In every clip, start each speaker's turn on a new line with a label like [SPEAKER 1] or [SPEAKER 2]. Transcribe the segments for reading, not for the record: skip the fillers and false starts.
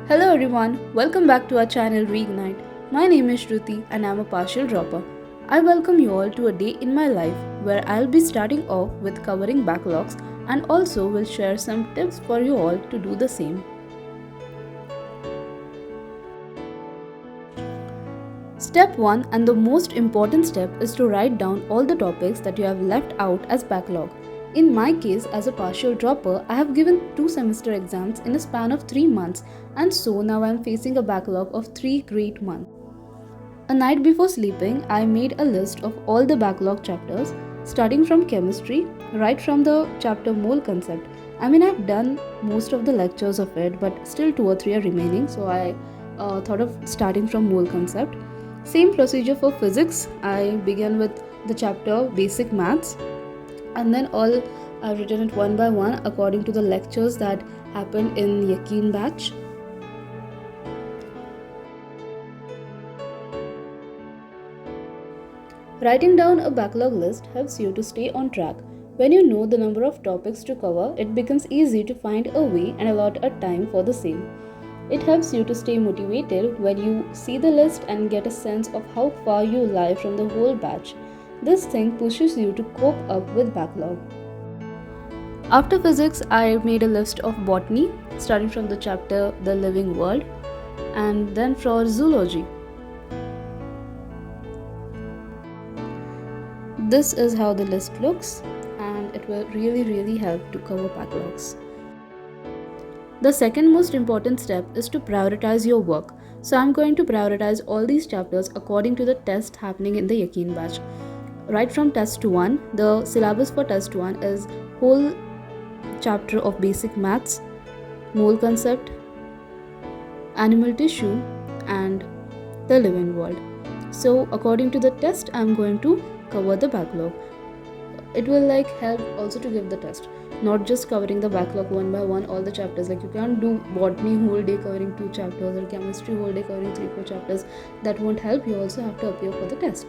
[SPEAKER 1] Hello everyone, welcome back to our channel Reignite. My name is Shruti and I'm a partial dropper. I welcome you all to a day in my life where I'll be starting off with covering backlogs and also will share some tips for you all to do the same. Step 1 and the most important step is to write down all the topics that you have left out as backlog. In my case, as a partial dropper, I have given 2 semester exams in a span of 3 months, and so now I am facing a backlog of 3 great months. A night before sleeping, I made a list of all the backlog chapters, starting from chemistry, right from the chapter mole concept. I've done most of the lectures of it, but still 2 or 3 are remaining, so I thought of starting from mole concept. Same procedure for physics. I began with the chapter basic maths, and then all I've written it one by one according to the lectures that happened in Yaqeen batch. Writing down a backlog list helps you to stay on track. When you know the number of topics to cover, it becomes easy to find a way and allot a time for the same. It helps you to stay motivated when you see the list and get a sense of how far you lie from the whole batch. This thing pushes you to cope up with backlog. After physics, I made a list of botany, starting from the chapter The Living World, and then for zoology. This is how the list looks, and it will really help to cover backlogs. The second most important step is to prioritize your work. So I'm going to prioritize all these chapters according to the test happening in the Yaqeen batch. Right from test 1, the syllabus for test 1 is whole chapter of basic maths, mole concept, animal tissue, and the living world. So according to the test, I'm going to cover the backlog. It will help also to give the test, not just covering the backlog one by one all the chapters. You can't do botany whole day covering 2 chapters or chemistry whole day covering 3-4 chapters. That won't help. You also have to appear for the test.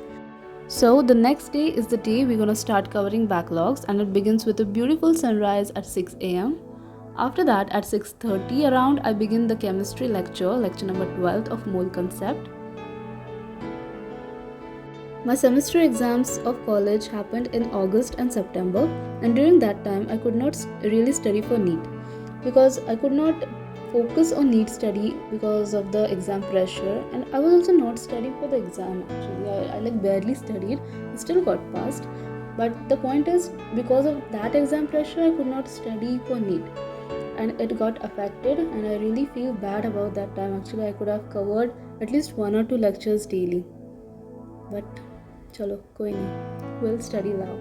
[SPEAKER 1] So the next day is the day we're gonna start covering backlogs, and it begins with a beautiful sunrise at 6 a.m. After that, at 6:30 around, I begin the chemistry lecture number 12 of mole concept. My semester exams of college happened in August and September, and during that time I could not really study for NEET because I could not focus on NEET study because of the exam pressure, and I was also not studying for the exam actually. I barely studied, I still got passed, but the point is because of that exam pressure I could not study for NEET and it got affected, and I really feel bad about that time. Actually, I could have covered at least 1 or 2 lectures daily, but chalo, koi nahi, we'll study now.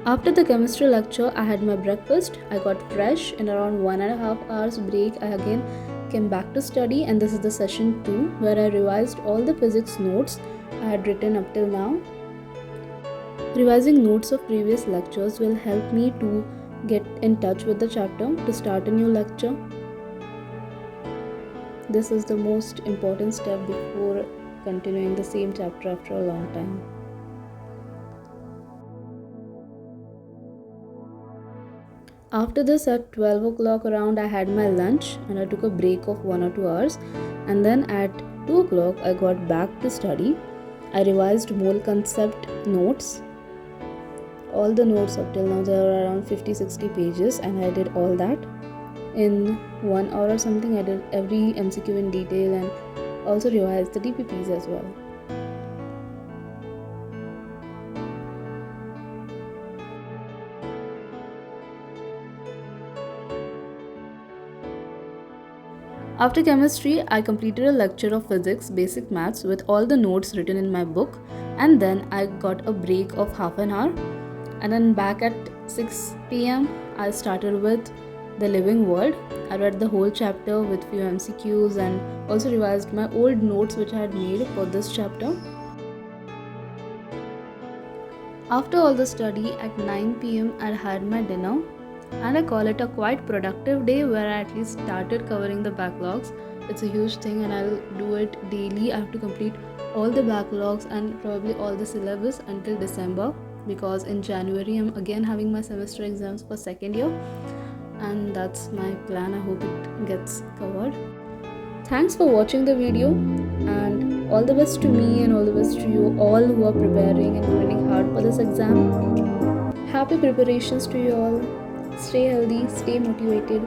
[SPEAKER 1] After the chemistry lecture, I had my breakfast, I got fresh. In around 1.5 hours break, I again came back to study, and this is the session 2 where I revised all the physics notes I had written up till now. Revising notes of previous lectures will help me to get in touch with the chapter to start a new lecture. This is the most important step before continuing the same chapter after a long time. After this, at 12 o'clock around, I had my lunch and I took a break of 1 or 2 hours, and then at 2 o'clock I got back to study. I revised mole concept notes. All the notes up till now, there are around 50-60 pages, and I did all that in 1 hour or something. I did every MCQ in detail and also revised the DPPs as well. After chemistry, I completed a lecture of physics, basic maths with all the notes written in my book, and then I got a break of half an hour, and then back at 6 p.m. I started with The Living World. I read the whole chapter with few MCQs and also revised my old notes which I had made for this chapter. After all the study, at 9 p.m. I had my dinner, and I call it a quite productive day where I at least started covering the backlogs. It's a huge thing and I'll do it daily. I have to complete all the backlogs and probably all the syllabus until December, because in January I'm again having my semester exams for second year. and that's my plan. I hope it gets covered. Thanks for watching the video, and all the best to me and all the best to you all who are preparing and grinding hard for this exam. Happy preparations to you all. Stay healthy, stay motivated.